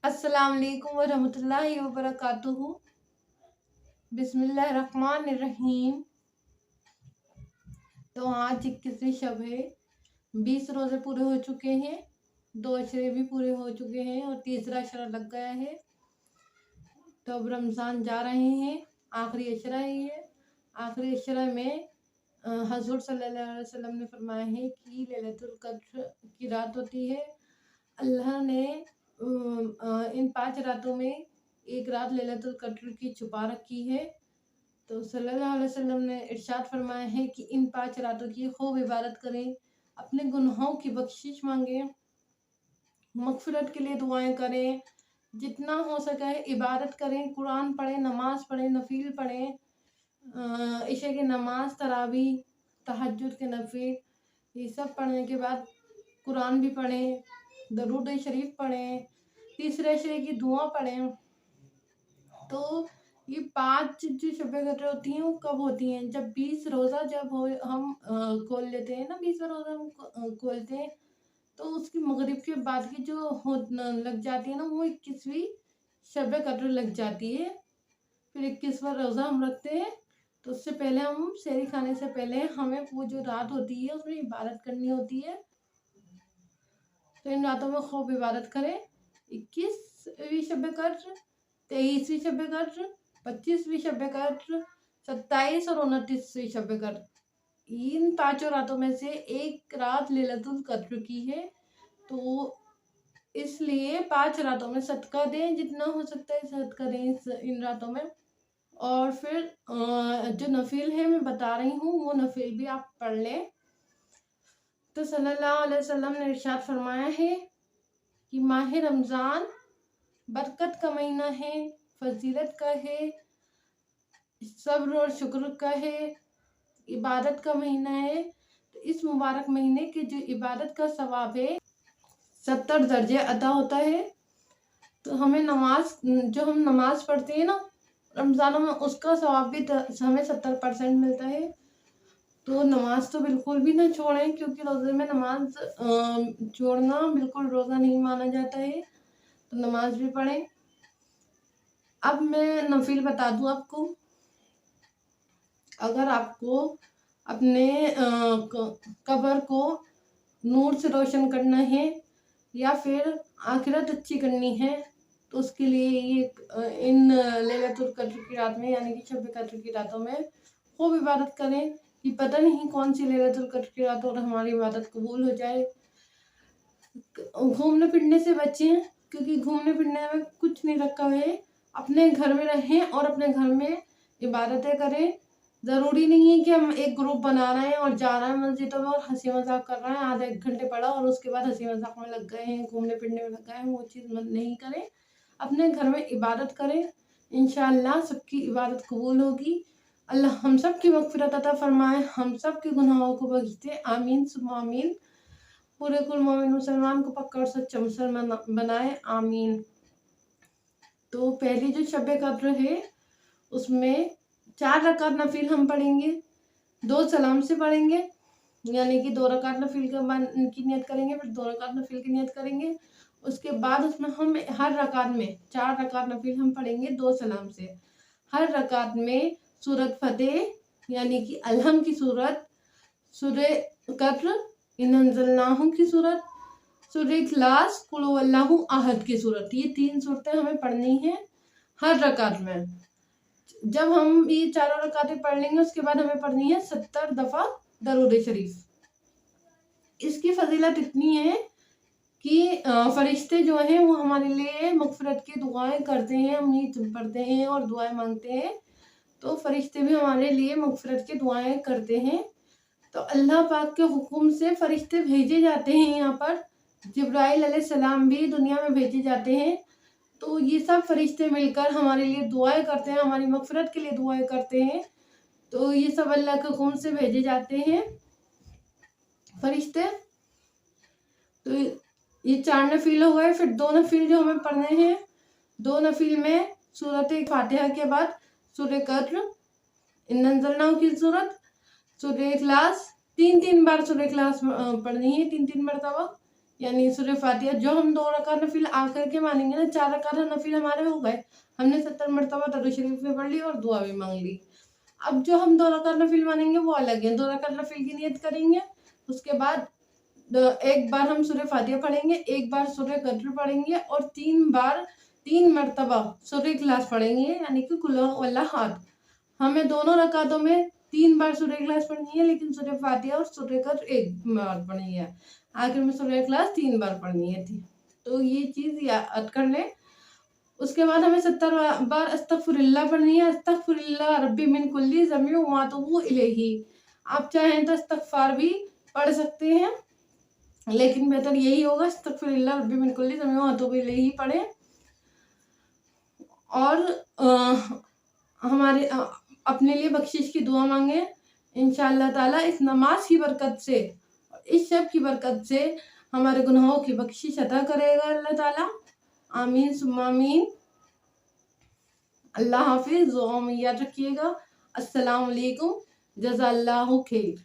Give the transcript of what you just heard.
अस्सलाम वालेकुम वरहमतुल्लाहि वबरकातुहू। बिस्मिल्लाहिर्रहमानिर्रहीम। तो आज 21वीं शब है। 20 रोज़े पूरे हो चुके हैं, 2 अशरे भी पूरे हो चुके हैं और तीसरा अशरा लग गया है। तो अब रमज़ान जा रहे हैं, आखिरी अशरा ही है। आखिरी अशरा में हज़ूर सल्लल्लाहु अलैहि वसल्लम ने फरमाया है कि लैलतुल क़द्र की रात होती है। अल्लाह ने इन 5 रातों में एक रात लैलतुल क़द्र की छुपा रखी है। तो सल्लल्लाहु अलैहि वसल्लम ने इरशाद फरमाया है कि इन 5 रातों की खूब इबादत करें, अपने गुनाहों की बख्शिश मांगें, मग़फ़िरत के लिए दुआएं करें, जितना हो सके इबादत करें, कुरान पढ़ें, नमाज़ पढ़ें, नफिल पढ़ें, इशा की नमाज, तरावी, तहज्जुद के नफिल, ये सब पढ़ने के बाद कुरान भी पढ़ें, दरूद शरीफ पढ़ें, तीसरे अशरे की दुआ पढ़ें। तो ये 5 जो शब कद्र होती हैं वो कब होती हैं? जब 20 रोज़ा जब हो हम खोल लेते हैं ना, 20वां रोज़ा हम खोलते हैं, तो उसकी मगरिब के बाद की जो हो लग जाती है ना, वो 21वीं शब कद्र लग जाती है। फिर 21वां रोज़ा हम रखते हैं। तो उससे पहले हम सहरी खाने से पहले हमें वो जो रात होती है उसमें इबादत करनी होती है। तो इन रातों में खूब इबादत करें। 21वीं शब कद्र, 23वीं शब कद्र, 25वीं शब कद्र, 27 और 29वीं शब कद्र, इन 5 रातों में से एक रात लैलतुल क़द्र की है। तो इसलिए 5 रातों में सदका दें, जितना हो सकता है सदका दें इन रातों में। और फिर जो नफिल है मैं बता रही हूँ, वो नफिल भी आप पढ़ लें। तो सल्लल्लाहु अलैहि वसल्लम ने इरशाद फरमाया है कि माह रमज़ान बरकत का महीना है, फजीलत का है, सब्र और शुक्र का है, इबादत का महीना है। तो इस मुबारक महीने की जो इबादत का सवाब है 70 दर्जे अता होता है। तो हमें जो हम नमाज पढ़ते हैं ना रमज़ानों में, उसका सवाब भी हमें 70% मिलता है। तो नमाज तो बिल्कुल भी ना छोड़ें, क्योंकि रोज़े में नमाज छोड़ना बिल्कुल रोज़ा नहीं माना जाता है। तो नमाज भी पढ़ें। अब मैं नफिल बता दूँ आपको। अगर आपको अपने कब्र को नूर से रोशन करना है या फिर आखिरत अच्छी करनी है, तो उसके लिए ये इन लैलतुल क़द्र की रात में यानी कि शब कद्र की रातों में खूब इबादत करें कि पता नहीं कौन सी लैलतुल क़द्र की रात और हमारी इबादत कबूल हो जाए। घूमने फिरने से बचें, क्योंकि घूमने फिरने में कुछ नहीं रखा है। अपने घर में रहें और अपने घर में इबादतें करें। ज़रूरी नहीं है कि हम एक ग्रुप बना रहे हैं और जा रहे हैं मस्जिदों में और हंसी मजाक कर रहे हैं, आधे 1 घंटे पढ़ा और उसके बाद हंसी मजाक में लग गए हैं, घूमने फिरने में लग गए हैं। वो चीज़ नहीं करें। अपने घर में इबादत करें, इंशाअल्लाह सबकी इबादत कबूल होगी। अल्लाह हम सब की मग़फ़िरत अता फरमाए, हम सब के गुनाहों को बख्श दे। आमीन सुम्मा आमीन। पूरे कुल मोमिन मुसलमान को पक्का और सच्चा मुसलमान बनाए, आमीन। तो पहली जो शब कद्र है उसमें 4 रकात नफिल हम पढ़ेंगे, 2 सलाम से पढ़ेंगे, यानी कि 2 रकात नफिल की नियत करेंगे, फिर 2 रकात नफिल की नियत करेंगे। उसके बाद उसमें हम हर रकात में 4 रकात नफिल हम पढ़ेंगे 2 सलाम से। हर रकात में सूरत फतेह यानी कि अलहम की सूरत, सूरह कद्र, इन्ना अंज़लनाहु की सूरत, सूरह इखलास, कुल हुवल्लाहु अहद की सूरत, ये 3 सूरतें हमें पढ़नी है हर रकात में। जब हम ये चारों रकातें पढ़ लेंगे उसके बाद हमें पढ़नी है 70 दफ़ा दरूद शरीफ। इसकी फजीलत इतनी है कि फरिश्ते जो हैं वो हमारे लिए मग़फ़िरत की दुआएं करते हैं। हम ये पढ़ते हैं और दुआएं मांगते हैं, तो फरिश्ते भी हमारे लिए मग़फ़िरत की दुआएं करते हैं। तो अल्लाह पाक के हुक्म से फरिश्ते भेजे जाते हैं। यहाँ पर जिब्राइल अलैहिस्सलाम भी दुनिया में भेजे जाते हैं। तो ये सब फरिश्ते मिलकर हमारे लिए दुआएं करते हैं, हमारी मग़फ़िरत के लिए दुआएं करते हैं। तो ये सब अल्लाह के हुक्म से भेजे जाते हैं फरिश्ते। तो ये 4 नफिल हो गए। फिर 2 नफिल जो हमें पढ़ने हैं, 2 नफिल में सूरत फातिहा के बाद सूरह कद्र, इन्ना अंज़लनाहु की सूरत, सूरह इखलास, 3-3 बार सूरह इखलास पढ़नी है, 3-3 मरतबा। यानी सूरह फातिहा जो हम 2 रकात नफिल आकर के मानेंगे ना, 4 रकात नफिल हमारे हो गए। हमने 70 मरतबा दरूद शरीफ में पढ़ ली और दुआ भी मांग ली। अब जो हम 2 रकात नफिल मानेंगे वो अलग है। 2 रकात नफिल की नियत करेंगे, उसके बाद एक बार हम सूरह फातिहा पढ़ेंगे, एक बार सूरह कद्र पढ़ेंगे और 3 मरतबा सूरह इखलास पढ़ेंगे, यानी कि कुल हुवल्लाह अहद। हमें दोनों रकातों में 3 बार सूरह इखलास पढ़नी है, लेकिन सूरह फातिहा और सूरह कद्र 1 बार पढ़नी है। आखिर में सूरह इखलास 3 बार पढ़नी है थी। तो ये चीज़ याद कर लें। उसके बाद हमें 70 बार अस्तगफिरुल्लाह पढ़नी है। अस्तगफिरुल्लाह रब्बी मिन कुल्ली ज़म्बि व अतूबु इलैहि। आप चाहें तो इस्तगफार भी पढ़ सकते हैं, लेकिन बेहतर यही होगा अस्तगफिरुल्लाह रब्बी मिन कुल्ली ज़म्बि व अतूबु इलैहि पढ़ें। और हमारे अपने लिए बख्शिश की दुआ मांगे। इंशाअल्लाह ताला इस नमाज की बरकत से, इस शब की बरकत से हमारे गुनाहों की बख्शिश अता करेगा अल्लाह ताला। आमीन सुम्मा आमीन। अल्लाह हाफिज़। दुआ में याद रखिएगा। अस्सलाम वालेकुम। जज़ाल्लाहु खैर।